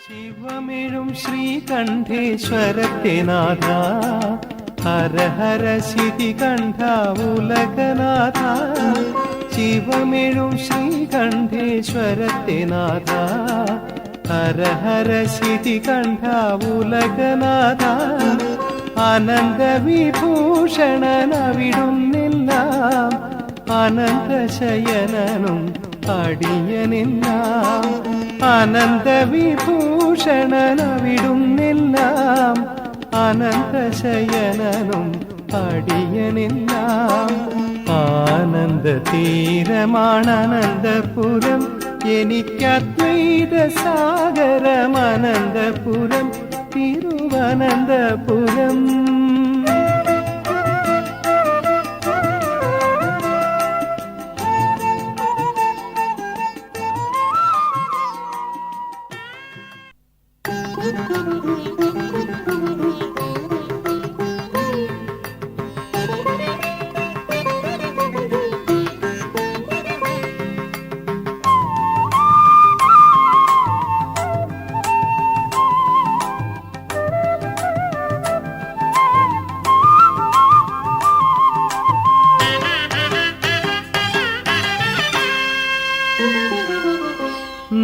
ശിവമിഴും ശ്രീകണ്ഠേശ്വരത്തെ നാഥ, ഹര ഹര ശിതികണ്ഠ ഉലകനാഥ. ശിവമിഴും ശ്രീകണ്ഠേശ്വരത്തെ നാഥ, ഹര ഹര ശിതികണ്ഠ ഉലകനാഥ. അനന്തവിഭൂഷണനവിടുന്നെല്ലാം അനന്തശയനനും അടിയനെല്ലാം. അനന്തവിഭൂഷണനവിടുന്നെല്ലാം അനന്തശയനനും അടിയനെല്ലാം. ആനന്ദ തീരമാണ് അനന്തപുരം, എനിക്കദ്വൈത സാഗരം അനന്തപുരം, തിരുവനന്തപുരം.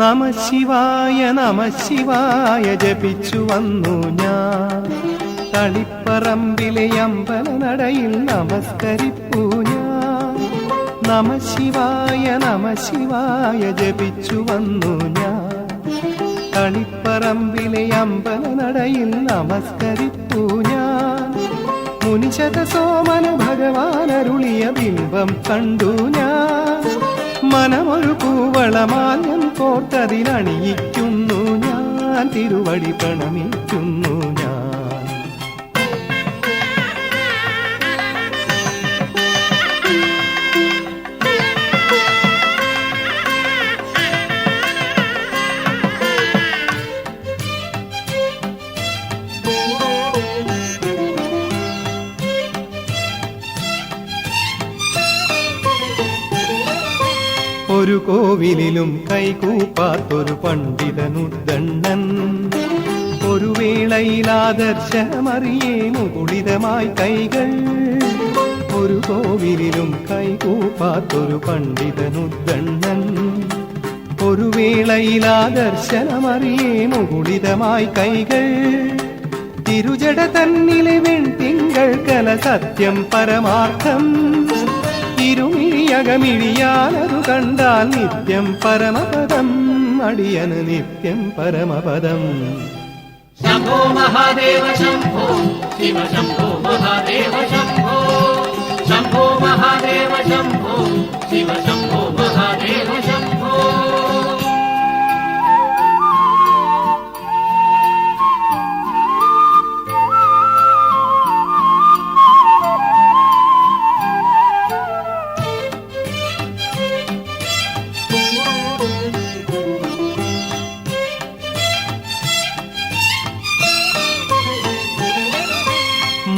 നമ ശിവായ നമ ശിവായ ജപിച്ചു വന്നു ഞാൻ. തളിപ്പറമ്പിലെ അമ്പലനടയിൽ നമസ്കരിപ്പൂ ഞാൻ. നമ ശിവായ നമ ശിവായ ജപിച്ചു വന്നു ഞാൻ. തളിപ്പറമ്പിലെ അമ്പലനടയിൽ നമസ്കരിപ്പൂ ഞാൻ. മുനിശത സോമന ഭഗവാനരുളിയ ബിംബം കണ്ടു ഞാൻ. മനമൊരു പൂവളമാല്യം കോർത്തതിലണിയിക്കുന്നു ഞാൻ. തിരുവടി പ്രണമിക്കുന്നു ഞാൻ. ഒരു കോവിലിലും കൈകൂപ്പാത്തൊരു പണ്ഡിതനുദ്ദണ്ണൻ. ഒരു വേളയിൽ ആദർശമറിയേ മുകുളിതമായി കൈകൾ. ഒരു കോവിലിലും കൈകൂപ്പാത്തൊരു പണ്ഡിതനുദ്ദണ്ണൻ. ഒരു വേളയിൽ ആദർശനമറിയേ മുകുളിതമായി കൈകൾ. തിരുജട തന്നിലെ വെൺതിങ്കൾ കല സത്യം പരമാർത്ഥം. ഇരുമിഴിയകമിഴിയാലതു കണ്ടാൽ നിത്യം പരമപദം. അടിയന് നിത്യം പരമപദം. ശംഭോ മഹാദേവ ശംഭോ ശിവ ശംഭോ മഹാദേവ ശംഭോ. ശംഭോ മഹാദേവ ശംഭോ ശിവ ശംഭോ മഹാദേവ ശംഭോ.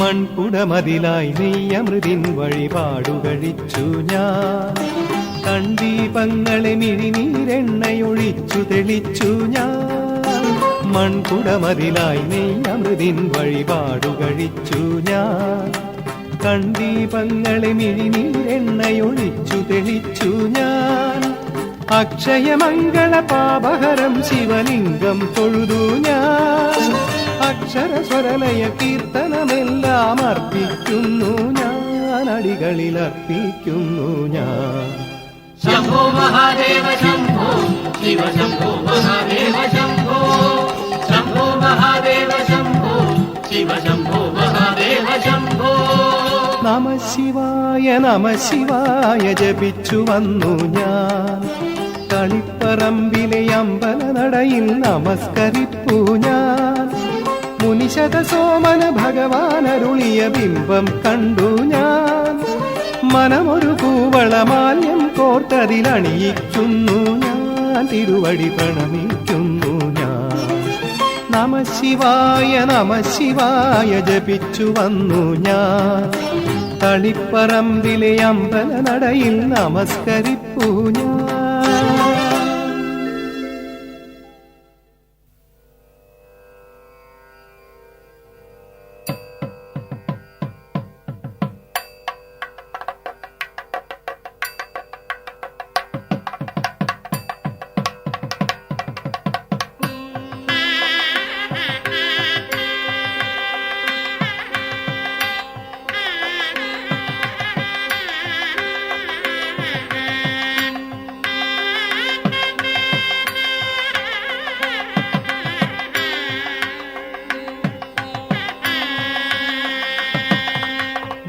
മൺകുടമതിലായി നെയ്യമൃതിൻ വഴിപാടു കഴിച്ചു ഞാൻ. കണ്ടീപങ്ങളെ മിഴിനീരെണ്ണയൊഴിച്ചു തെളിച്ചു ഞാൻ. മൺകുടമതിലായി നെയ്യമൃതിൻ വഴിപാടു കഴിച്ചു ഞാൻ. കണ്ടീപങ്ങളെ മിഴിനീരെണ്ണയൊഴിച്ചു തെളിച്ചു ഞാൻ. അക്ഷയമംഗള പാപഹരം ശിവലിംഗം തൊഴുതു ഞാൻ. അക്ഷരസ്വരലയ കീർത്തനമെല്ലാം അർപ്പിക്കുന്നു ഞാൻ. അടികളിൽ അർപ്പിക്കുന്നു ഞാൻ. ശംഭോ മഹാദേവ ശംഭോ ശിവ ശംഭോ മഹാദേവ ശംഭോ. ശംഭോ മഹാദേവ ശംഭോ ശിവ ശംഭോ മഹാദേവ ശംഭോ. നമ ശിവായ നമ ശിവായ ജപിച്ചു വന്നു ഞാൻ. തളിപ്പറമ്പിലെ അമ്പലനടയിൽ നമസ്കരിപ്പൂ ഞാൻ. മുനിശത സോമന ഭഗവാനരുളിയ ബിംബം കണ്ടു ഞാൻ. മനമൊരു പൂവളമാല്യം കോർത്തതിലണിയിക്കുന്നു ഞാൻ. തിരുവടി പ്രണമിക്കുന്നു ഞാൻ. നമ ശിവായ നമ ശിവായ ജപിച്ചു വന്നു ഞാൻ. തളിപ്പറമ്പിലെ അമ്പലനടയിൽ നമസ്കരിപ്പൂ ഞാൻ.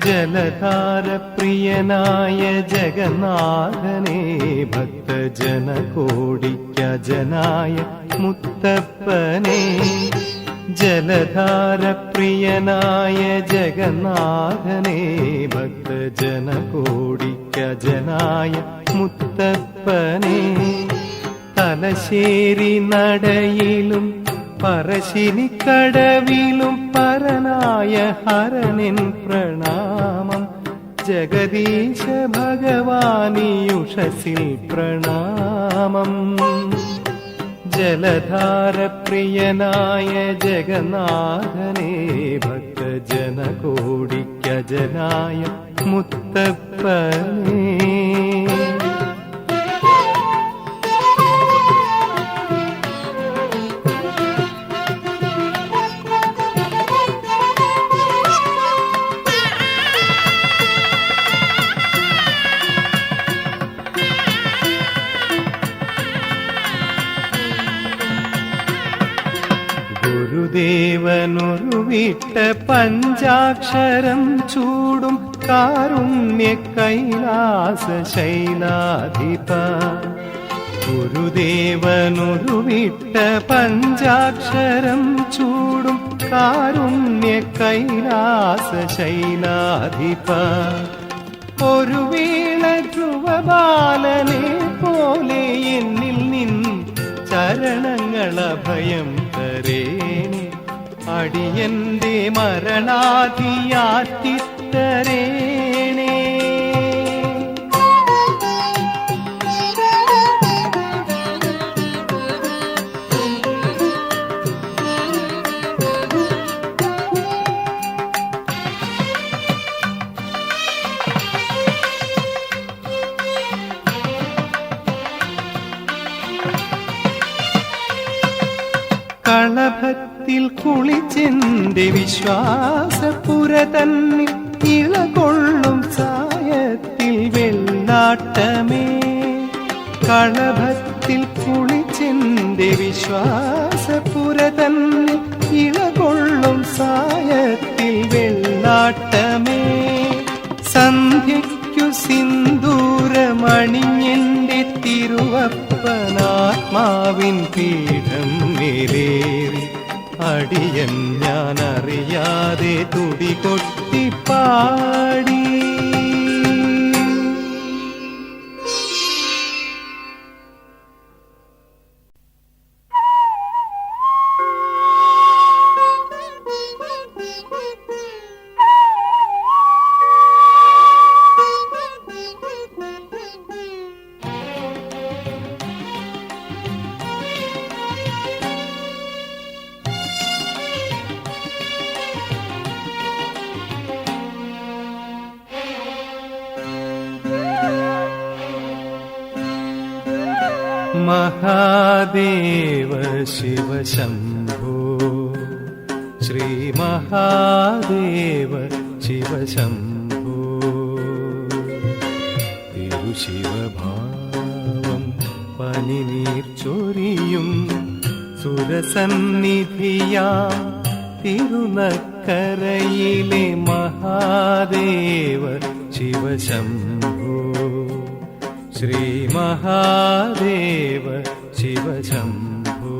ജലധാരപ്രിയനായ ജഗന്നാഥനെ ഭക്തജനകോടിക്കജനായ മുത്തപ്പനെ ജലധാരപ്രിയനായ ജഗന്നാഥനെ ഭക്തജനകോടിക്കജനായ മുത്തപ്പനെ തലശ്ശേരി നടയിലും പറശ്ശിനിക്കടവിലും പരനായ ഹരനിൻ പ്രണാമം ജഗദീശ ഭഗവാനിയുഷസിൽ പ്രണാമം ജലധാരപ്രിയനായ ജഗന്നാഥനെ ഭക്തജനകോടിക്കജനായ മുത്തപ്പനെ ഗുരുദേവനൊരുവിട്ട പഞ്ചാക്ഷരം ചൂടും കാരുണ്യ കൈലാസ ശൈലാധിപ ഗുരുദേവനൊരുവിട്ട പഞ്ചാക്ഷരം ചൂടും കാരുണ്യ കൈലാസ ശൈലാധിപ ഒരു വീണ ധ്രുവബാലനെ പോലെ എന്നിൽ നിൻ ചരണങ്ങളഭയം തരേണേ അടിയന്റെ മരണാധിയാറ്റിത്തരേണേ കളഭത്തിൽ കുളിച്ചെന്റെ വിശ്വാസപുര തന്നിൽ ഇളകൊള്ളും സായത്തിൽ വെള്ളാട്ടമേ കളഭത്തിൽ കുളിച്ചെന്റെ വിശ്വാസപുര തന്നിൽ ഇളകൊള്ളും സായത്തിൽ വെള്ളാട്ടമേ സന്ധ്യയ്ക്കു സിന്ദൂരമണിഞ്ഞെന്റെ തിരുവപ്പനാത്മാവിൻ പീഠം മേലേറി അടിയൻ ഞാനറിയാതെ തുടികൊട്ടി പാടി മഹാദേവ ശിവ ശംഭോ ശ്രീ മഹാദേവ ശിവ ശംഭോ തിരുശിവഭാവം പനിനീർ ചൊരിയും സുരസന്നിധിയാം തിരുനക്കരയിലെ മഹാദേവ ശിവ ശംഭോ ശ്രീ മഹാദേവ ശിവ ശംഭോ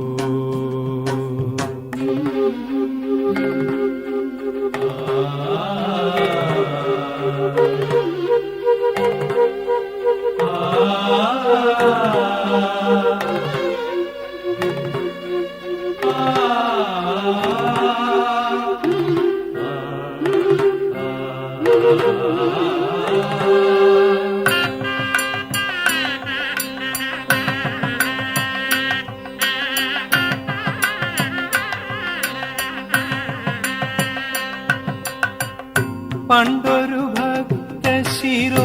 പണ്ടൊരു ഭക്ത ശിരോമണിയായി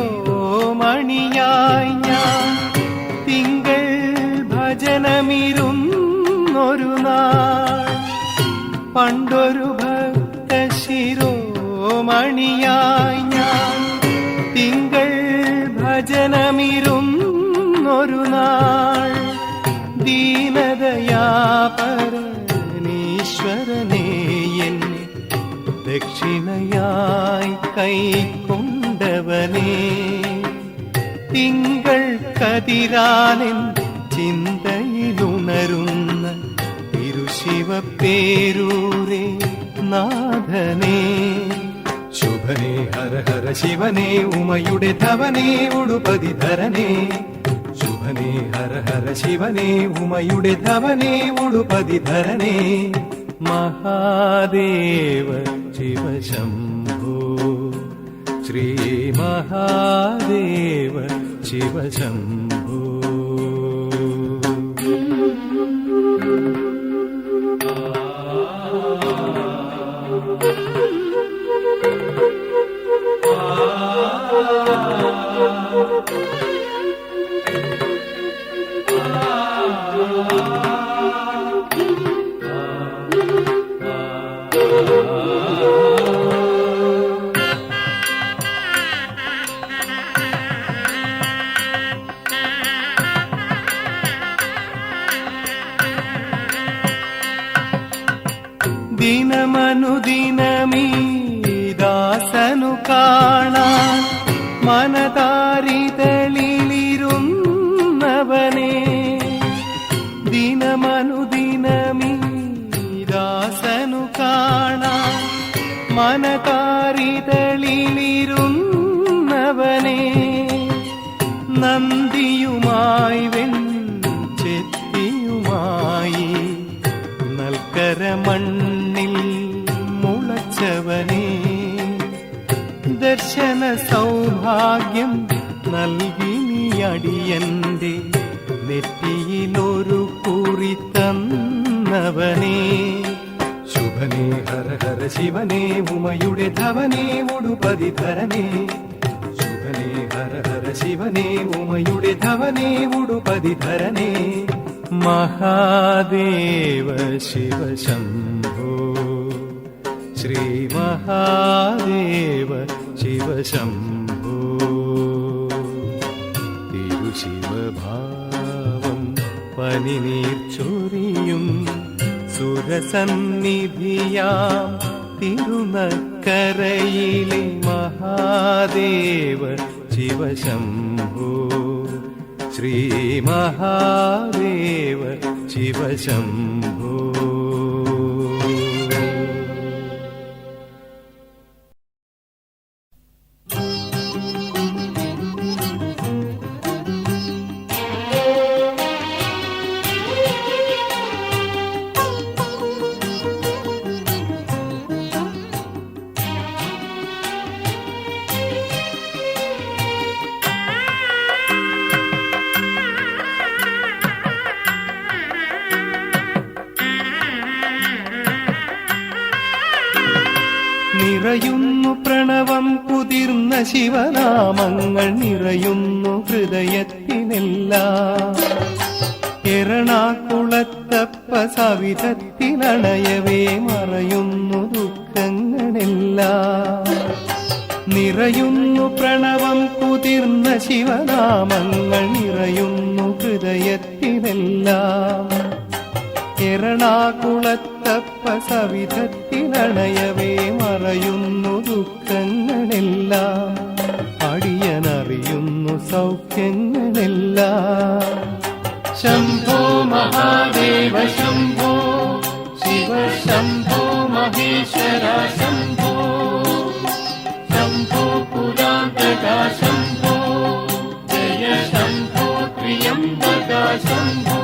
ഞാൻ തിങ്കൾ ഭജനമിരുന്നൊരു നാൾ പണ്ടൊരു ഭക്ത ശിരോമണിയായി ഞാൻ തിങ്കൾ ഭജനമിരുന്നൊരു നാൾ ദീനദയാപരനീശ്വരനേ എന്നെ ദക്ഷിണയായി കൈക്കൊണ്ടവനേ, തിങ്കൾ കതിരാനിൻ ചിന്തയിലുണരുന്ന തിരുശിവപ്പേരൂരേ നാഥനേ. ശുഭനേ ഹര ഹര ശിവനേ ഉമയുടെ ധവനേ ഉടുപതി ധരനേ. ശുഭനേ ഹര ഹര ശിവനേ ഉമയുടെ ധവനേ ഉടുപതി ധരനേ. മഹാദേവ ശിവശംഭോ ശ്രീ മഹാദേവ ശിവശംഭോ. ദിനമനുദിനമീ ദാസനു കാണാൻ മനതാരിതളിലിരുന്നവനേ. ദിനമനുദിനമീ ദാസനു കാണാൻ മനതാരിതളിലിരുന്നവനേ. നന്ദിയുമായി വെൺചെത്തിയുമായി നൽകരമണ്ണിൽ മുളച്ചവനേ. ദർശന സൗഭാഗ്യം നൽകി നീ അടിയന്റെ നെറ്റിയിലൊരു കുറി തന്നവനേ. ശുഭനേ ഹര ഹര ശിവനേ ഉമയുടെ ധവനേ ഉടുപതി ധരനേ. ശുഭനേ ഹര ഹര ശിവനേ ഉമയുടെ ധവനേ ഉടുപതി ധരനേ. മഹാദേവ ശിവശംഭോ ശ്രീ മഹാദേവ ശിവശംഭോ. തിരുശിവഭാവം പനിനീർ ചൊരിയും സുരസന്നിധിയാം തിരുനക്കരയിലെ മഹാദേവ ശിവശംഭോ ശ്രീ മഹാദേവ ശിവശംഭോ. നിറയുന്നു പ്രണവം കുതിർന്ന ശിവനാമങ്ങൾ നിറയുന്നു ഹൃദയത്തിനെല്ലാം. എറണാകുളത്തപ്പ സവിധത്തിലണയവേ മറയുന്നു ദുഃഖങ്ങളെല്ലാം. നിറയുന്നു പ്രണവം കുതിർന്ന ശിവനാമങ്ങൾ നിറയുന്നു ഹൃദയത്തിനെല്ലാം. എറണാകുളത്തപ്പ സവിധത്തിലണയവേ മറയുന്നു ദുഃഖങ്ങളെല്ലാം. അടിയനറിയുന്നു സൗഖ്യങ്ങളെല്ലാം. ശംഭോ മഹാദേവ ശംഭോ ശിവ ശംഭോ മഹേശ്വര ശംഭോ. ശംഭോ പുരാന്തക ശംഭോ ജയ ശംഭോ ത്രിയംബക ശംഭോ.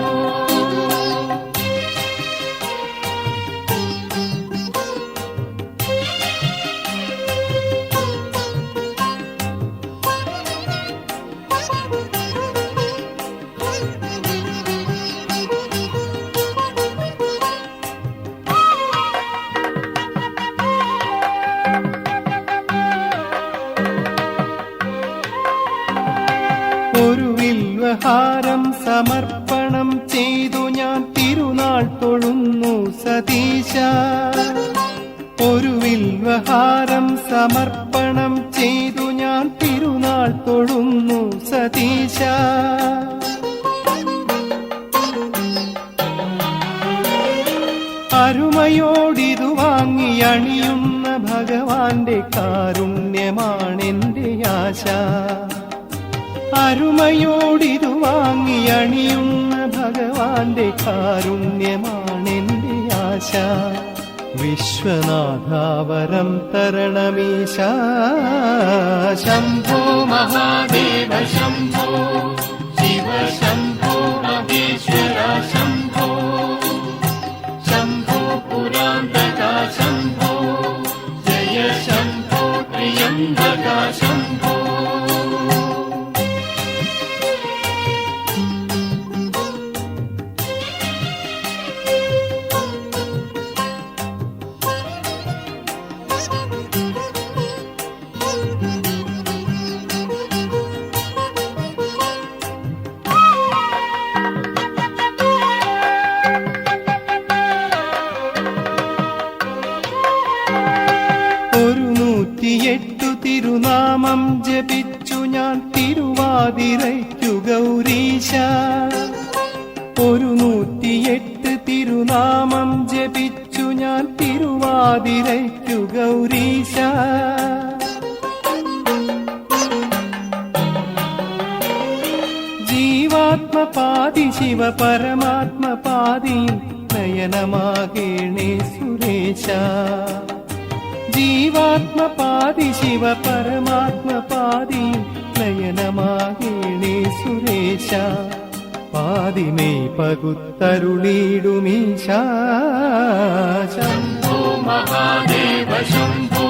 ഒരു വിൽവഹാരം സമർപ്പണം ചെയ്തു ഞാൻ തിരുനാൾ തൊഴുന്നു സതീശ. ഒരു വിൽവഹാരം സമർപ്പണം ചെയ്തു ഞാൻ തിരുനാൾ തൊഴുന്നു സതീശ. അരുമയോടിതു വാങ്ങി അണിയുന്ന ഭഗവാന്റെ കാരുണ്യമാണെന്റെ ആശ. അരുമയോടിതു വാങ്ങി അണിയുന്ന ഭഗവാന്റെ കാരുണ്യമാണെന്റെ ആശ. വിശ്വനാഥാവരം തരണമീശ. ശംഭോ മഹാദേവ ശംഭോ ശിവ ശംഭോ മഹേശ്വര ശംഭോ ശംഭോ പുരാന്തക ശംഭോ ജയ ശംഭോ ത്രിയംബക ശംഭോ. എട്ടു തിരുനാമം ജപിച്ചു ഞാൻ തിരുവാതിരയ്ക്കു ഗൗരീശ. 108 തിരുനാമം ജപിച്ചു ഞാൻ തിരുവാതിരയ്ക്കു ഗൗരീശ. ജീവാത്മപാതി ശിവ പരമാത്മപാതിയിൽ നയനമാകേണേ സുരേശ. ജീവാത്മപാതി ശിവ പരമാത്മപാതി നയനമാകേണേ സുരേശ. പാതിമേ പകുത്തരുളീടുമീശ. ശംഭോ മഹാദേവ ശംഭോ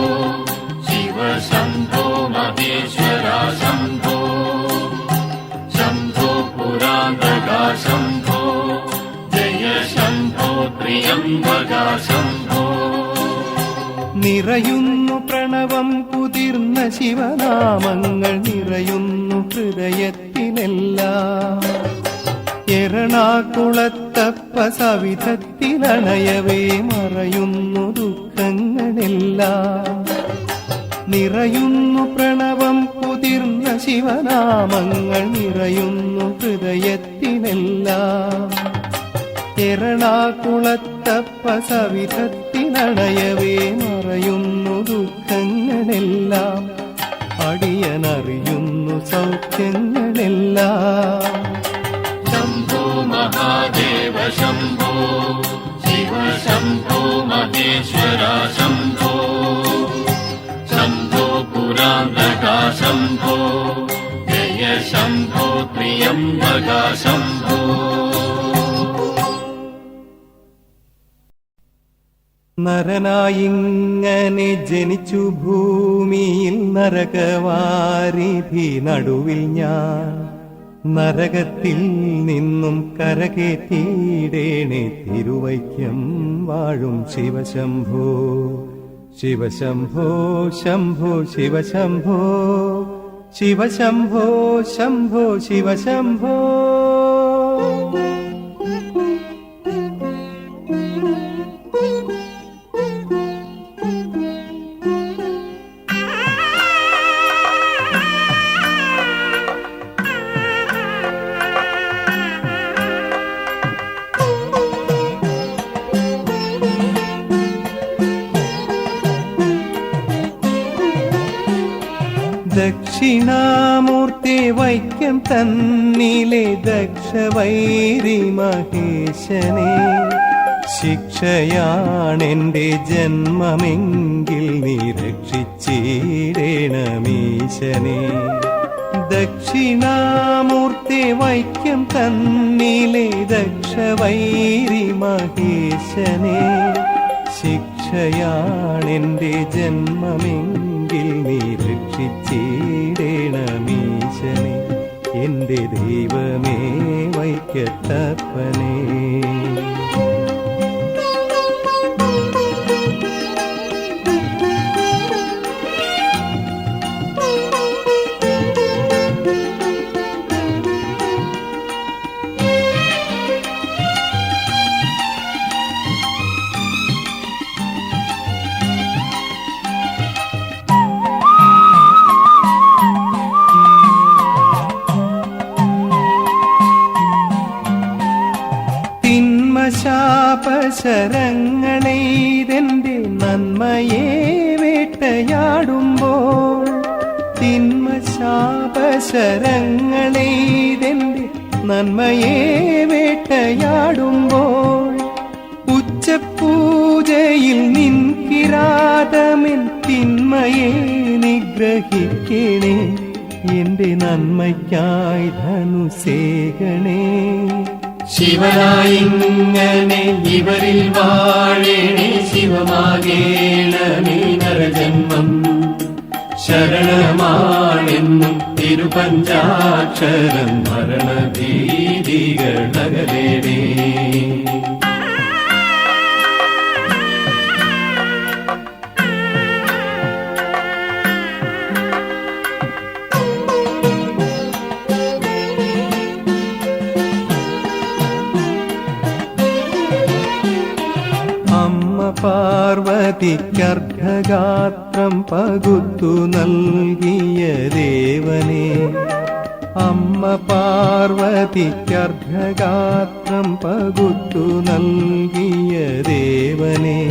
ശിവ ശംഭോ മഹേശ്വര ശംഭോ ശംഭോ പുരാന്തക ശംഭോ ജയ ശംഭോ ത്രിയംബക ശംഭോ. നിറയുന്നു പ്രണവം കുതിർന്ന ശിവനാമങ്ങൾ നിറയുന്നു ഹൃദയത്തിലെല്ലാം. എറണാകുളത്തപ്പ സവിധത്തിലണയവേ മറയുന്നു ദുഃഖങ്ങളെല്ലാം. നിറയുന്നു പ്രണവം കുതിർന്ന ശിവനാമങ്ങൾ നിറയുന്നു ഹൃദയത്തിലെല്ലാം. എറണാകുളത്തപ്പ സവിധത്തിലണയവേ മറയുന്നു ദുഃഖങ്ങളെല്ലാം. അടിയനറിയുന്നു സൗഖ്യങ്ങളെല്ലാം. ശംഭോ മഹാദേവ ശംഭോ ശിവ ശംഭോ മഹേശ്വര ശംഭോ ശംഭോ പുരാന്തക ശംഭോ ജയ ശംഭോ ത്രിയംബക ശംഭോ. നരനായിങ്ങനെ ജനിച്ചു ഭൂമിയിൽ നരകവാരിധി നടുവിൽ ഞാൻ. നരകത്തിൽ നിന്നും കരകേറ്റിയിടേണേ തിരുവൈക്കം വാഴും ശിവശംഭോ. ശിവശംഭോ ശംഭോ ശിവശംഭോ ശിവശംഭോ ശംഭോ ശിവശംഭോ. ദക്ഷിണാമൂർത്തി വൈക്കം തന്നിലെ ദക്ഷവൈരി മഹേശനെ. ശിക്ഷയാണെന്റെ ജന്മമെങ്കിൽ നീ രക്ഷിച്ചിടേണമീശനെ. ദക്ഷിണാമൂർത്തി വൈക്കം തന്നിലെ ദക്ഷവൈരി മഹേശനെ. ശിക്ഷയാണെന്റെ ജന്മമെങ്കിൽ നീ രക്ഷിച്ചിടേണമീശനെ. എന്റെ ദൈവമേ വൈക്കത്തപ്പനേ. ശാപശരങ്ങളെയ്തെന്റെ നന്മയെ വേട്ടയാടുമ്പോൾ, തിന്മ ശാപശരങ്ങളെയ്തെന്റെ നന്മയെ വേട്ടയാടുമ്പോൾ, ഉച്ചപൂജയിൽ നിൻ കിരാതമെൻ തിന്മയെ നിഗ്രഹിക്കണേ, എന്റെ നന്മയ്ക്കായി ധനുസേകണേ. ശിവനായിങ്ങനെ ഇവരിൽ വാഴേണേ, ശിവമാകേണമേ നരജന്മം ശരണമാണെന്നും തിരുപഞ്ചാക്ഷരം മരണഭീതികളകലേണേ. പാർവതിക്കർഘഗാത്രം പകുത്തു നൽകിയ ദേവനേ, അമ്മ പാർവതിക്കർഘഗാത്രം പകുത്തു നൽകിയ ദേവനേ,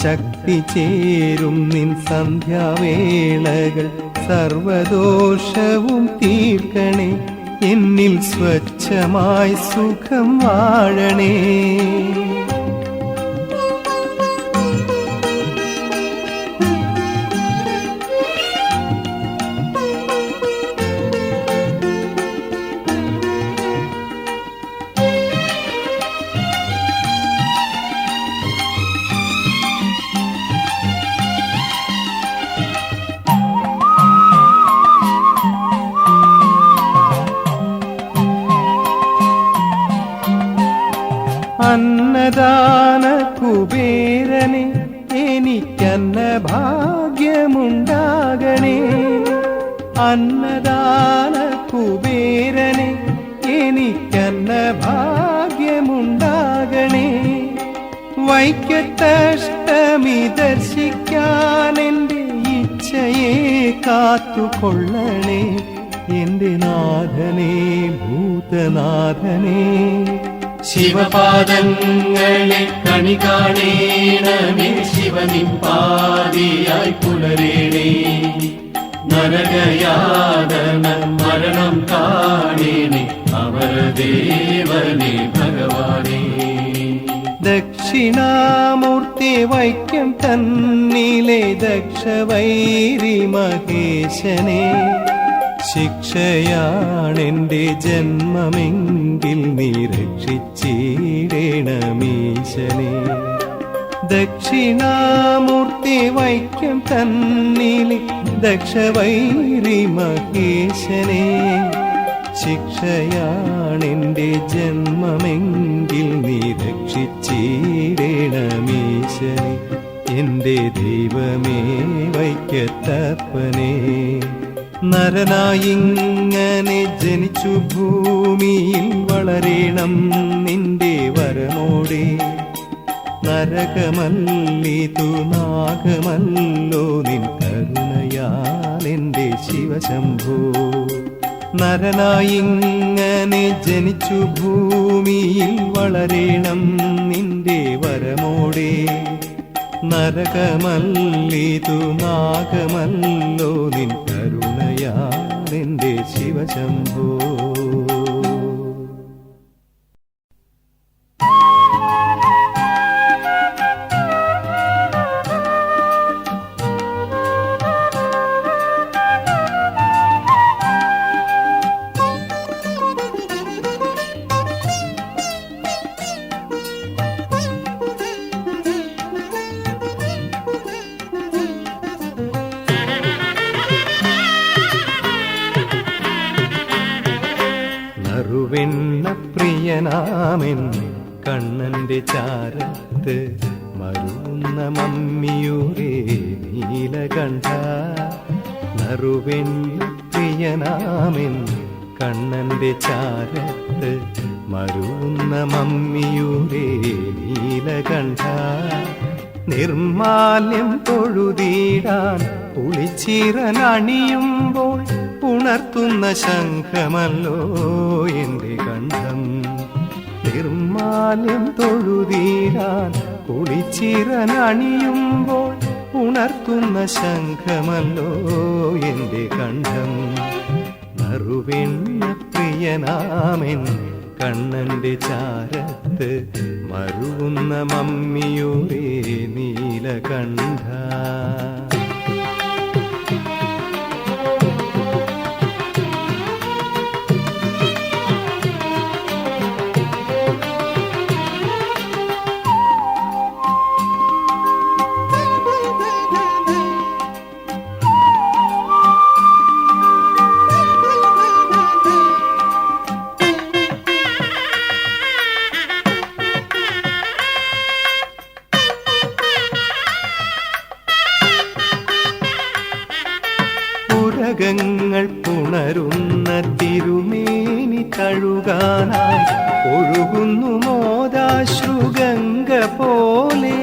ശക്തി ചേരും നിൻ സന്ധ്യാവേളകൾ സർവദോഷവും തീർക്കണേ, എന്നിൽ സ്വച്ഛമായി സുഖം വാഴണേ. അന്നദാന കുബേരനെ എനിക്കന്ന ഭാഗ്യമുണ്ടാകണേ, അന്നദാന കുബേരനെ എനിക്കന്ന ഭാഗ്യമുണ്ടാകണേ. വൈക്കത്തഷ്ടമി ദർശിക്കാൻ എൻ്റെ ഇച്ഛയെ കാത്തുകൊള്ളണേ, എൻ്റെ നാഥനേ ഭൂതനാഥനേ. ശിവപാദങ്ങളെ കണി കാണേണമേ, ശിവനിൻ പാതിയായി പുലരേണേ, നരകയാതന മരണം കാണേണേ, അമരദേവനേ ഭഗവാനേ. ദക്ഷിണാമൂർത്തി വൈക്കം തന്നിലെ ദക്ഷവൈരി മഹേശനെ, ശിക്ഷയാണെന്റെ ജന്മമെങ്കിൽ നീ രക്ഷിച്ചിടേണമീശനെ. ദക്ഷിണാമൂർത്തി വൈക്കം തന്നിലെ ദക്ഷവൈരി മഹേശനെ, ശിക്ഷയാണെന്റെ ജന്മമെങ്കിൽ നീ രക്ഷിച്ചിടേണമീശനെ, എന്റെ ദൈവമേ വൈക്കത്തപ്പനേ. നരനായിങ്ങനെ ജനിച്ചു ഭൂമിയിൽ വളരണം നിന്റെ വരമോടെ, നരകമല്ലിതു നാഗമല്ലോ നിൻ കരുണയാൽ എന്റെ ശിവശംഭോ. നരനായിങ്ങനെ ജനിച്ചു ഭൂമിയിൽ വളരണം നിന്റെ വരമോടെ, നരകമല്ലിതു നാഗമല്ലോ നിൻ കരുണയാലെന്റെ ശിവശംഭോ. പ്രിയനാമെൻ കണ്ണന്റെ ചാരത്ത് മരുന്ന മമ്മിയൂരേ നീലകണ്ഠ. നറുവെൺ പ്രിയനാമെൻ കണ്ണന്റെ ചാരത്ത് മരുന്ന മമ്മിയൂരേ നീലകണ്ഠ. നിർമാല്യം തൊഴുതിടാൻ ഉളിച്ചിരനണിയുമ്പോൾ ഉണർത്തുന്ന ശംഖമല്ലോ എന്റെ കണ്ഠം. നിർമാല്യം തൊഴുതീരാൻ കുളിച്ചിറനണിയുമ്പോൾ ഉണർത്തുന്ന ശംഖമല്ലോ എന്റെ കണ്ഠം. നറുവെണ്ണ പ്രിയനാമൻ കണ്ണന്റെ ചാരത്ത് മരുവുന്ന മമ്മിയൂരേ നീലകണ്ഠ. പുരകങ്ങൾ പുണരുന്ന തിരുമേനി കഴുകാനായി ഒഴുകുന്നു മോദാശ്രുഗംഗ പോലെ.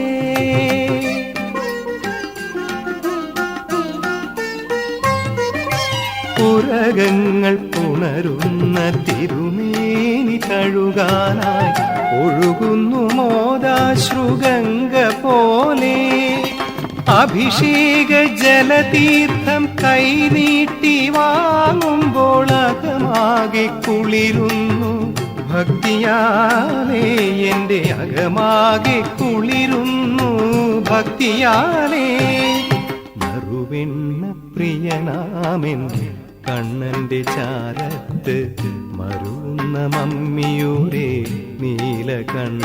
പുരകങ്ങൾ പുണരുന്ന തിരുമേനി കഴുകാനായി ഒഴുകുന്നു മോദാശ്രുഗംഗ പോലെ. അഭിഷേക ജലതീർത്ഥം കൈനീട്ടി വാങ്ങുമ്പോൾ അകമാകെ കുളിരുന്നു ഭക്തിയാലേ. എന്റെ അകമാകെ കുളിരുന്നു ഭക്തിയാലേ. നറുവെണ്ണ പ്രിയനാമൻ കണ്ണന്റെ ചാരത്ത് മരുന്ന മമ്മിയൂരേ നീലകണ്ഠ.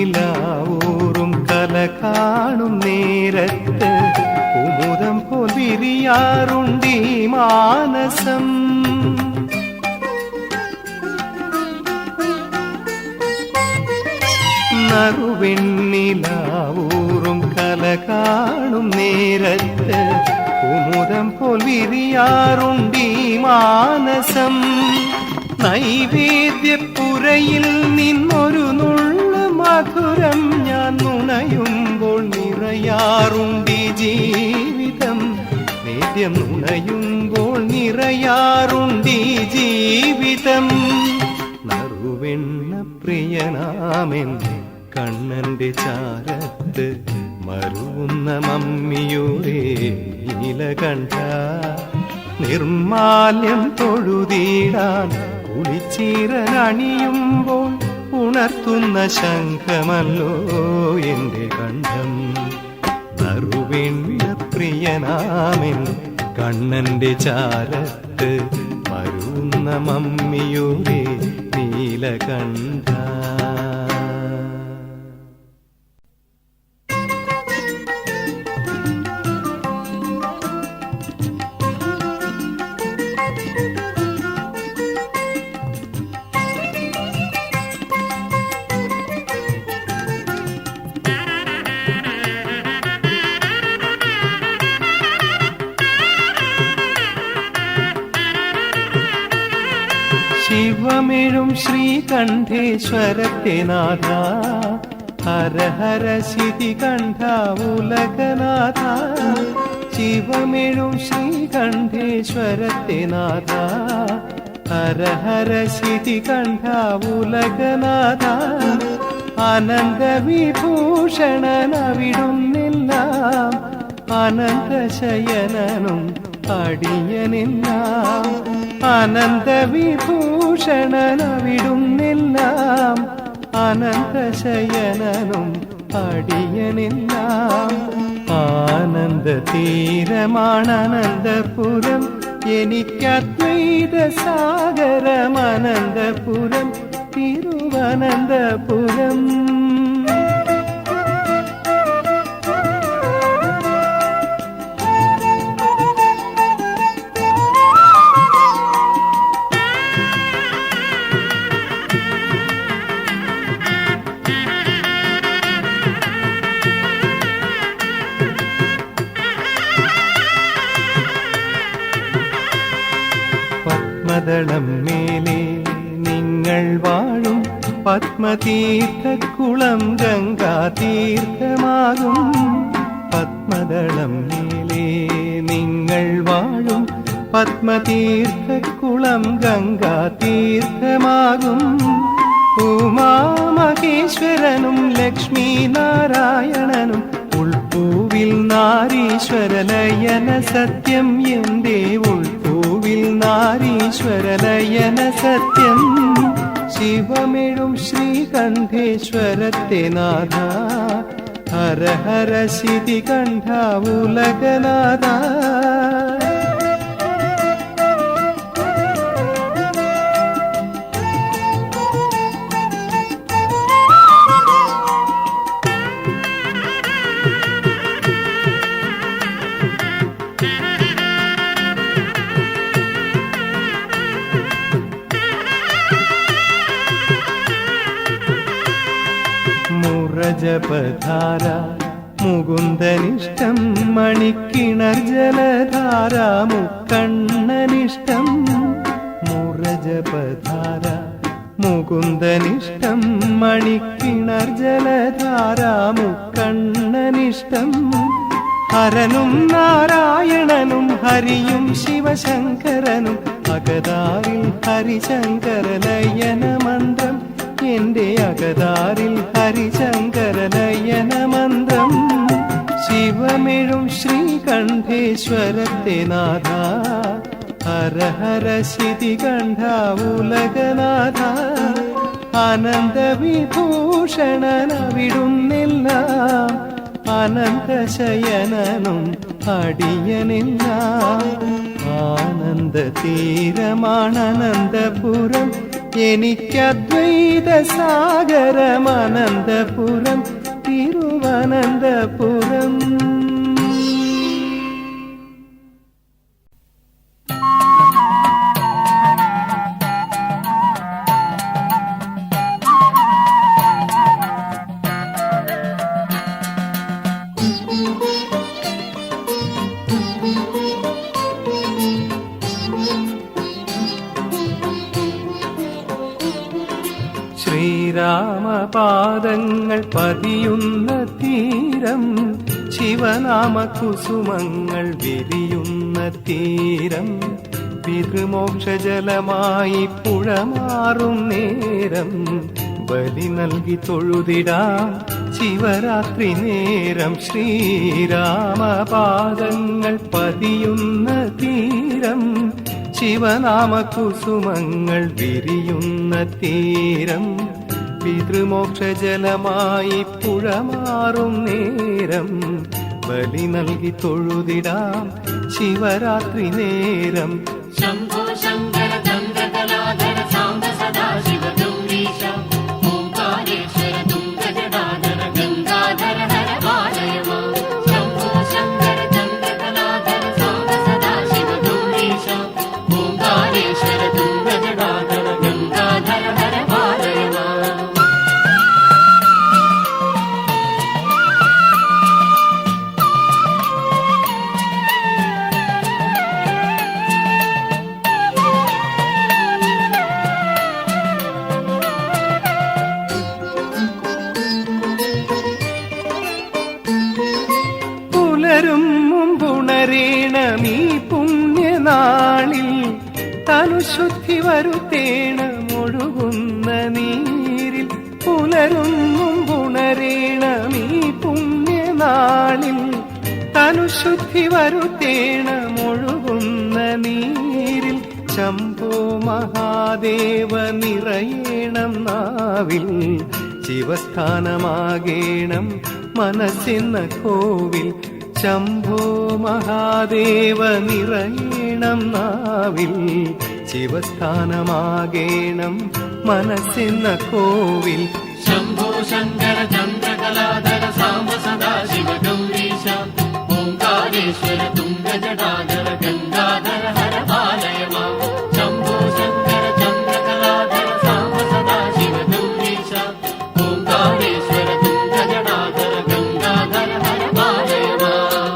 നറുവെണ്ണിലാവൂറും കല കാണും നേരത്ത് കുമുദം പൊലിരിയാറുണ്ടീ മാനസം. നറുവെണ്ണിലാവൂറും കല കാണും നേരത്ത് കുമുദം പൊലിരിയാറുണ്ടീ മാനസം. നൈവേദ്യപ്പുരയിൽ നിന്നൊരു നുള്ളു മധുരം ഞാൻ നുണയുമ്പോൾ നിറയാറുണ്ടി ജീവിതം. നേദ്യം നുണയുമ്പോൾ നിറയാറുണ്ടി ജീവിതം. നറുവെണ്ണ പ്രിയനാമൻ കണ്ണന്റെ ചാരത്ത് മരുവുന്ന മമ്മിയൂരേ നീലകണ്ഠ. നിർമാല്യം തൊഴുതീടാൻ കുളിച്ചിറനണിയുമ്പോൾ ഉണർത്തുന്ന ശംഖമല്ലോ എന്റെ കണ്ഠം. നറുവെണ്ണ പ്രിയനാമൻ കണ്ണന്റെ ചാരത്ത് മരുന്ന മമ്മിയൂരേ നീലകണ്ഠ. ശിവമിഴും ശ്രീകണ്ഠേശ്വരത്തെ നാഥ ഹര ഹര ശിതികണ്ഠ ഉലകനാഥ. ശിവമിഴും ശ്രീകണ്ഠേശ്വരത്തെ നാഥ ഹര ഹര ശിതികണ്ഠ ഉലകനാഥ. അനന്തവിഭൂഷണനവിടുന്നെല്ലാം അനന്തശയനനും അടിയനെല്ലാം. അനന്തവിഭൂഷണനവിടുന്നെല്ലാം അനന്തശയനനും അടിയനെല്ലാം. ആനന്ദ തീരമാണ് അനന്തപുരം എനിക്കദ്വൈത സാഗരം. അനന്തപുരം തിരുവനന്തപുരം. പത്മദളം മേലെ നിങ്ങൾ വാഴും പത്മതീർത്ഥക്കുളം ഗംഗാതീർത്ഥമാകും. പത്മദളം മേലെ നിങ്ങൾ വാഴും പത്മതീർത്ഥക്കുളം ഗംഗാതീർത്ഥമാകും. ഉമാമഹേശ്വരനും ലക്ഷ്മീ നാരായണനും ഉൾപ്പൂവിൽ നാരീശ്വരലയന സത്യം. എന്റെ ഉൾപ്പൂവിൽ നാരീശ്വരലയന സത്യം. ശിവമെഴും ശ്രീകണ്ഠേശ്വരത്തെ നാഥ, ഹര ഹര ശിതികണ്ഠ ഉലകനാഥ. ജപധാര മുകുന്ദനിഷ്ടം, മണിക്കിണർ ജലധാര മുക്കണ്ണനിഷ്ടം. മുറജപധാര മുകുന്ദനിഷ്ടം, മണിക്കിണർ ജലധാര മുക്കണ്ണനിഷ്ടം. ഹരനും നാരായണനും ഹരിയും ശിവശങ്കരനും അകതാരിൽ ഹരിശങ്കരലയന മന്ത്രം. എന്റെ അകതാരിൽ ഹരിശങ്കരലയന മന്ത്രം. ശിവമെഴും ശ്രീകണ്ഠേശ്വരത്തെ നാഥ, ഹര ഹര ശിതികണ്ഠ ഉലകനാഥ. അനന്തവിഭൂഷണനവിടുന്നില്ല, അനന്തശയനനും അടിയനില്ല. ആനന്ദ തീരമാണനന്തപുരം, എനിക്കദ്വൈത സാഗരം അനന്തപുരം, തിരുവനന്തപുരം. ശ്രീരാമപാദങ്ങൾ പതിയുന്ന തീരം, ശിവനാമ കുസുമങ്ങൾ വിരിയുന്ന തീരം. പിതൃമോക്ഷജലമായി പുഴമാറും നേരം, ബലി നൽകി തൊഴുതിടാം ശിവരാത്രി നേരം. ശ്രീരാമപാദങ്ങൾ പതിയുന്ന തീരം, ശിവനാമ കുസുമങ്ങൾ വിരിയുന്ന തീരം. പിതൃമോക്ഷജലമായി പുഴമാറും നേരം, ബലി നൽകി തൊഴുതിടാം ശിവരാത്രി നേരം. ശംഭോ ശങ്കര ചന്ദ്രകലാധര സാംബ സദാശിവ ഗൗരീശ, ഓംകാരേശ്വര തുംഗജടാധര ഗംഗാധര ഹര പാലയ മാം. ശംഭോ ശങ്കര ചന്ദ്രകലാധര സാംബ സദാശിവ ഗൗരീശ, ഓംകാരേശ്വര തുംഗജടാധര ഗംഗാധര ഹര പാലയ മാം. പുലരും മുമ്പുണരേണമീ പുണ്യനാളിൽ, തനുശുദ്ധി വരുത്തേണമൊഴുകുന്ന നീരിൽ. പുലരും മുമ്പുണരേണമീ പുണ്യനാളിൽ, തനുശുദ്ധി വരുത്തേണമൊഴുകുന്ന നീരിൽ. ശംഭോ മഹാദേവ നിറയേണം നാവിൽ, ശിവസ്ഥാനമാകേണം മനസ്സെന്ന കോവിൽ. ശംഭോ മഹാദേവ നിറയേണം നാവിൽ, ശിവസ്ഥാനമാകേണം മനസ്സെന്ന കോവിൽ. ശംഭോ ശങ്കര ചന്ദ്രകലാധര സാംബ സദാശിവ ഗൗരീശ, ഓംകാരേശ്വര തുംഗജടാധര ഗംഗാധര ഹര പാലയ മാം. ശംഭോ ശങ്കര ചന്ദ്രകലാധര സാംബ സദാശിവ ഗൗരീശ, ഓംകാരേശ്വര തുംഗജടാധര ഗംഗാധര ഹര പാലയ മാം.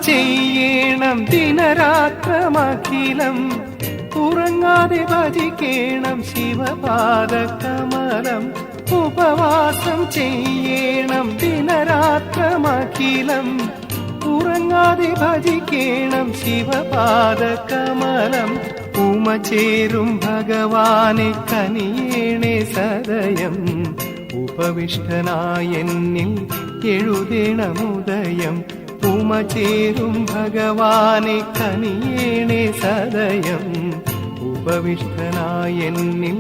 ചെയ്യണം ദിനരാത്രമഖിലം ഉറങ്ങാതെ ഭജിക്കേണം ശിവപാദകമലം ഉപവാസം ചെയ്യണം ദിനരാത്രമഖിലം ഉറങ്ങാതെ ഭജിക്കേണം ശിവപാദകമലം ഉമ ചേരും ഭഗവാനെ കനിയേണേ സദയം ഉപവിഷ്ടനായെന്നിൽ എഴുതേണമുദയം ഉമ ചേരും ഭഗവാനെ കനിയേണേ സദയം ഉപവിഷ്ടനായെന്നിൽ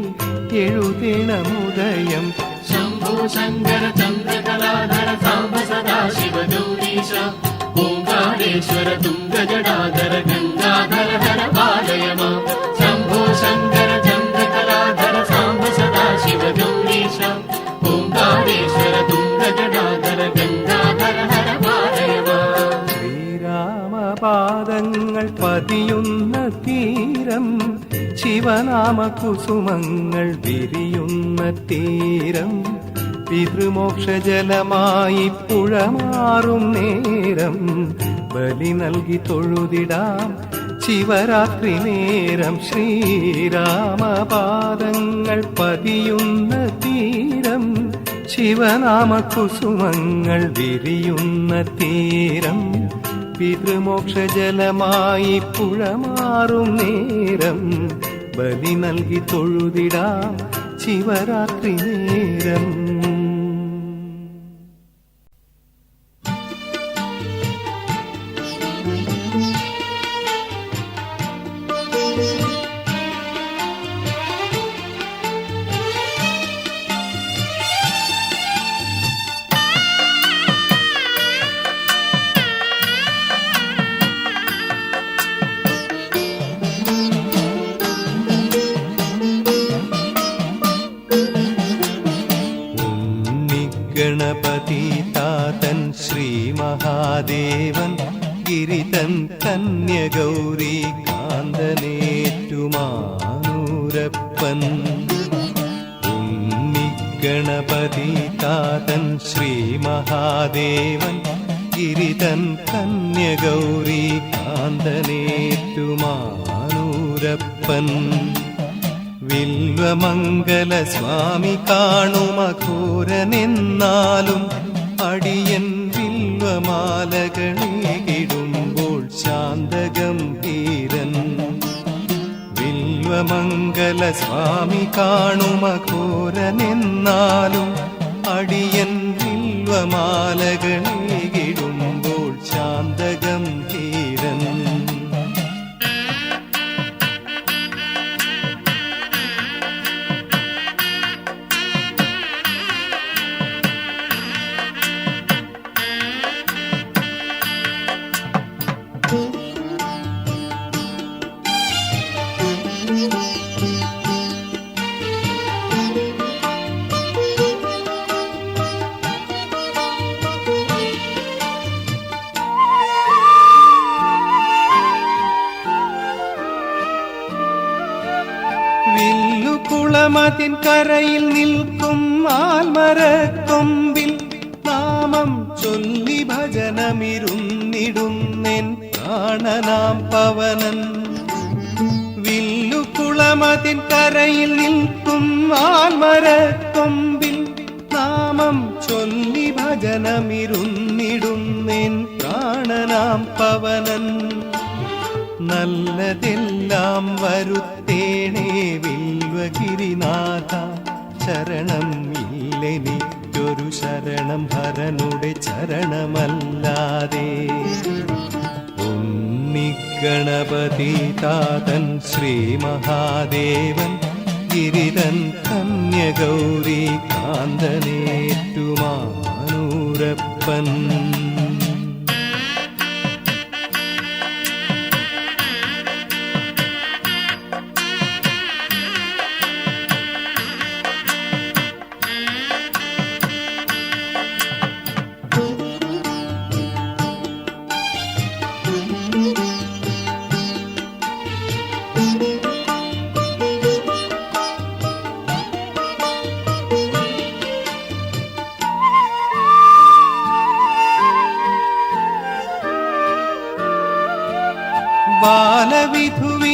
എഴുതേണമുദയം शम्भो शङ्कर चन्द्रकलाधर साम्ब सदा शिव गौरीश ओङ्कारेश्वर तुङ्गजटाधर गङ्गाधर हर पालय माम् शम्भो शङ्कर चन्द्रकलाधर साम्ब सदा शिव गौरीश ओङ्कारेश्वर तुङ्गजटाधर गङ्गाधर हर पालय माम् ശ്രീരാമപാദങ്ങൾ പതിയുന്ന തീരം ശിവനാമ കുസുമങ്ങൾ വിരിയുന്ന തീരം പിതൃമോക്ഷജലമായി പുഴമാറും നേരം ബലി നൽകി തൊഴുതിടാം ശിവരാത്രി നേരം ശ്രീരാമപാദങ്ങൾ പതിയുന്ന തീരം ശിവനാമ കുസുമങ്ങൾ വിരിയുന്ന തീരം പിതൃമോക്ഷജലമായി പുഴമാറും നേരം ബലി നൽകി തൊഴുതിടാം ശിവരാത്രി നേരം ഗണപതി താതൻ ശ്രീ മഹാദേവൻ ഗിരിതൻ കന്യഗൗരി കാന്തനേറ്റുമാനൂരപ്പൻ ഉണ്ണിഗണപതി താതൻ ശ്രീ മഹാദേവൻ ഗിരിതൻ കന്യഗൗരി കാന്തനേറ്റുമാനൂരപ്പൻ വില്വമംഗല സ്വാമി കാണുമഘോരനെന്നാലും അടിയൻ വില്വമാലകളിടുമ്പോൾ ശാന്തഗംഭീരൻ വില്വമംഗല സ്വാമി കാണുമഘോരനെന്നാലും അടിയൻ വില്വമാലകളിടുമ്പോൾ ശാന്തഗംഭീരൻ വില്ലുകുളമതിൻ കരയിൽ നിൽക്കും ആൽമരക്കൊമ്പിൽ നാമം ചൊല്ലി ഭജനമിരുന്നിടുന്നെൻ പ്രാണനാം പവനൻ വില്ലുകുളമതിൻ കരയിൽ നിൽക്കും ആൽമരക്കൊമ്പിൽ നാമം ചൊല്ലി ഭജനമിരുന്നിടുന്നെൻ പ്രാണനാം പവനൻ നല്ലതെല്ലാം വരുത്തേണേ വില്വഗിരിനാഥ ശരണം ഇല്ലെനിക്കൊരു ശരണം ഹരനുടെ ചരണമല്ലാതെ ഉണ്ണിഗണപതി താതൻ ശ്രീ മഹാദേവൻ ഗിരിതൻ കന്യഗൗരി കാന്തനേറ്റുമാനൂരപ്പൻ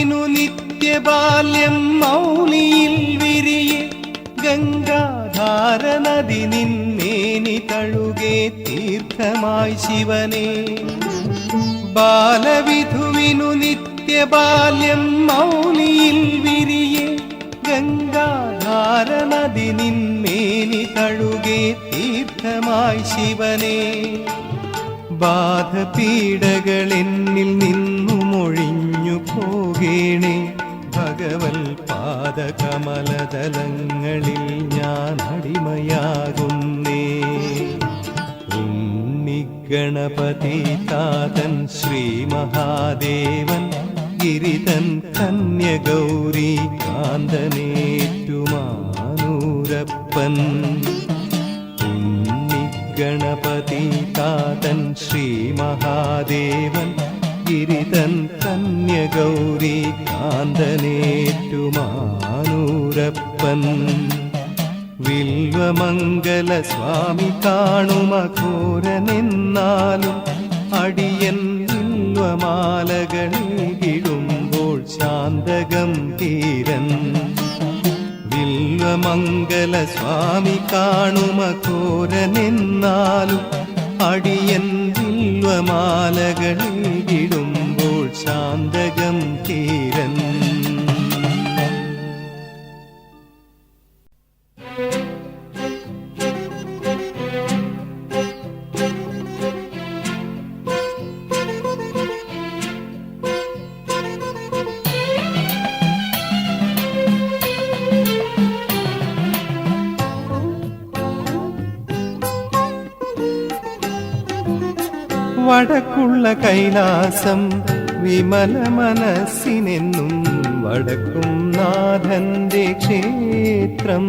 വിധുവിനു നിത്യബാല്യം മൗലിയിൽ വിരിയെ ഗംഗാധാര നദി നിന്നേനി തഴുകെ തീർത്ഥമായി ശിവനെ ബാലവിധുവിനു നിത്യബാല്യം മൗലിയിൽ വിരിയെ ഗംഗാധാര നദി നിന്നേനി തഴുകെ തീർത്ഥമായി ശിവനെ ബാധപീഡകൾ എന്നിൽ നിന്നുമൊഴിഞ്ഞു പോകേണേ ഭഗവൽ പാദകമലതലങ്ങളിൽ ഞാൻ അടിമയാകുന്നേ ഉണ്ണിഗണപതി താതൻ ശ്രീ മഹാദേവൻ ഗിരിതൻ കന്യഗൗരി കാന്തനേറ്റുമാനൂരപ്പൻ ഗണപതി താതൻ ശ്രീ മഹാദേവൻ ഗിരിതൻ കന്യഗൗരി കാന്തനേറ്റുമാനൂരപ്പൻ വിൽവമംഗല സ്വാമി കാണുമഘോരനെന്നാലും അടിയൻ വിൽവമാലകളിടുമ്പോൾ ശാന്തഗംഭീരൻ വിൽവമംഗല സ്വാമി കാണുമഘോരനെന്നാലും അടിയൻ വിൽവമാലകളിടുമ്പോൾ ശാന്തഗംഭീരൻ വടക്കുള്ള കൈലാസം വിമല മനസ്സിനെന്നും വടക്കും നാഥന്റെ ക്ഷേത്രം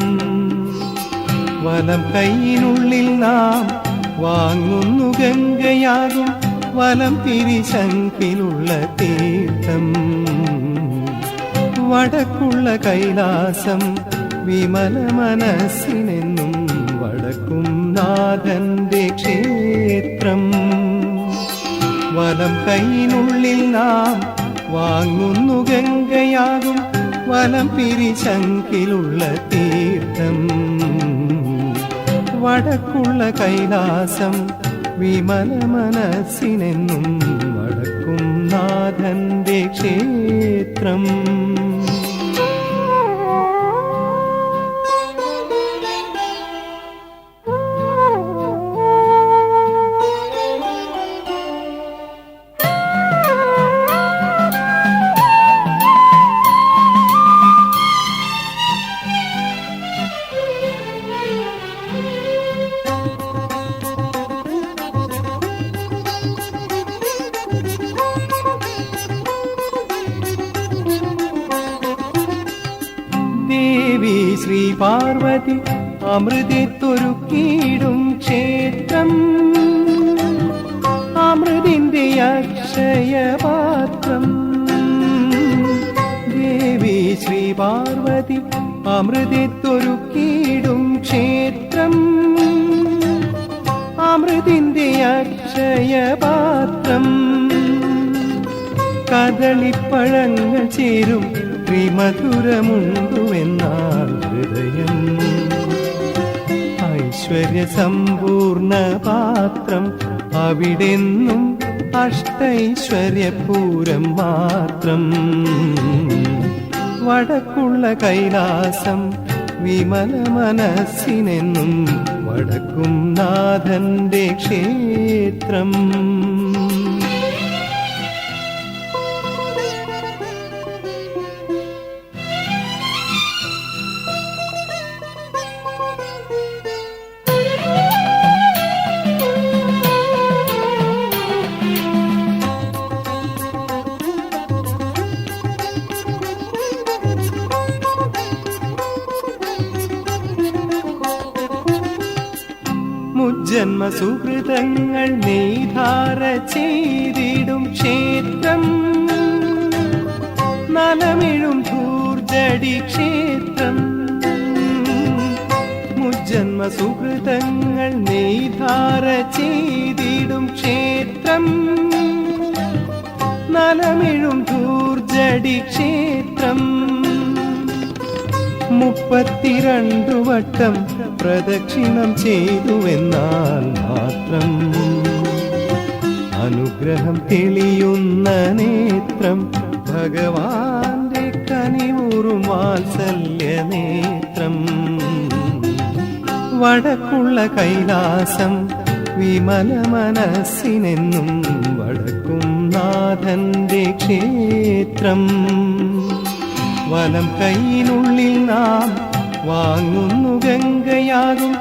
വലം കൈയിനുള്ളിൽ നാം വാങ്ങുന്നു ഗംഗയാകും വലം തിരിശങ്കിലുള്ള തീർത്ഥം വടക്കുള്ള കൈലാസം വിമല മനസ്സിനെന്നും വടക്കും നാഥന്റെ ക്ഷേത്രം വലം കൈയിനുള്ളിൽ നാം വാങ്ങുന്നു ഗംഗയാകും വലം പിരിശങ്കിലുള്ള തീർത്ഥം വടക്കുള്ള കൈലാസം വിമല മനസ്സിനെന്നും വടക്കും നാഥന്റെ ക്ഷേത്രം ദേവി ശ്രീ പാർവതി അമൃതത്തൊരുക്കിയിടും ക്ഷേത്രം അമൃതിന്റെ അക്ഷയപാത്രം ദേവി ശ്രീ പാർവതി അമൃതത്തൊരുക്കിയിടും ക്ഷേത്രം അമൃതിന്റെ അക്ഷയപാത്രം കദളിപ്പഴങ്ങൾ ചേരും ത്രിമധുരമുണ്ടുവെന്നാൽ ഹൃദയം ഐശ്വര്യ സമ്പൂർണ്ണ പാത്രം അവിടെന്നും അഷ്ടൈശ്വര്യപൂരം മാത്രം വടക്കുള്ള കൈലാസം വിമല മനസ്സിനെന്നും വടക്കും നാഥന്റെ ക്ഷേത്രം മുജ്ജന്മസുഹൃതങ്ങൾ നെയ്ധാര ചെയ്തിടും ക്ഷേത്രം നലമിഴും ധൂർജടി ക്ഷേത്രം മുജ്ജന്മസുഹൃതങ്ങൾ നെയ്ധാര ചെയ്തിടും ക്ഷേത്രം നലമിഴും ധൂർജ ധൂർജടി ക്ഷേത്രം 32 വട്ടം പ്രദക്ഷിണം ചെയ്തുവെന്നാൽ മാത്രം അനുഗ്രഹം തെളിയുന്ന നേത്രം ഭഗവാന്റെ കനിവൂറും വാത്സല്യ നേത്രം വടക്കുള്ള കൈലാസം വിമല മനസ്സിനെന്നും വടക്കും നാഥന്റെ ക്ഷേത്രം വലം കൈയിനുള്ളിൽ നാം വാങ്ങുന്നു ഗംഗയാകും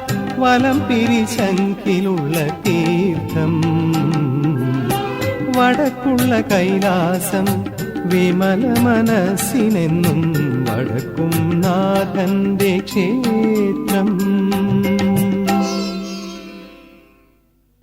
വലം പിരിശങ്കിലുള്ള തീർത്ഥം വടക്കുള്ള കൈലാസം വിമല മനസ്സിനെന്നും വടക്കും നാഥന്റെ ക്ഷേത്രം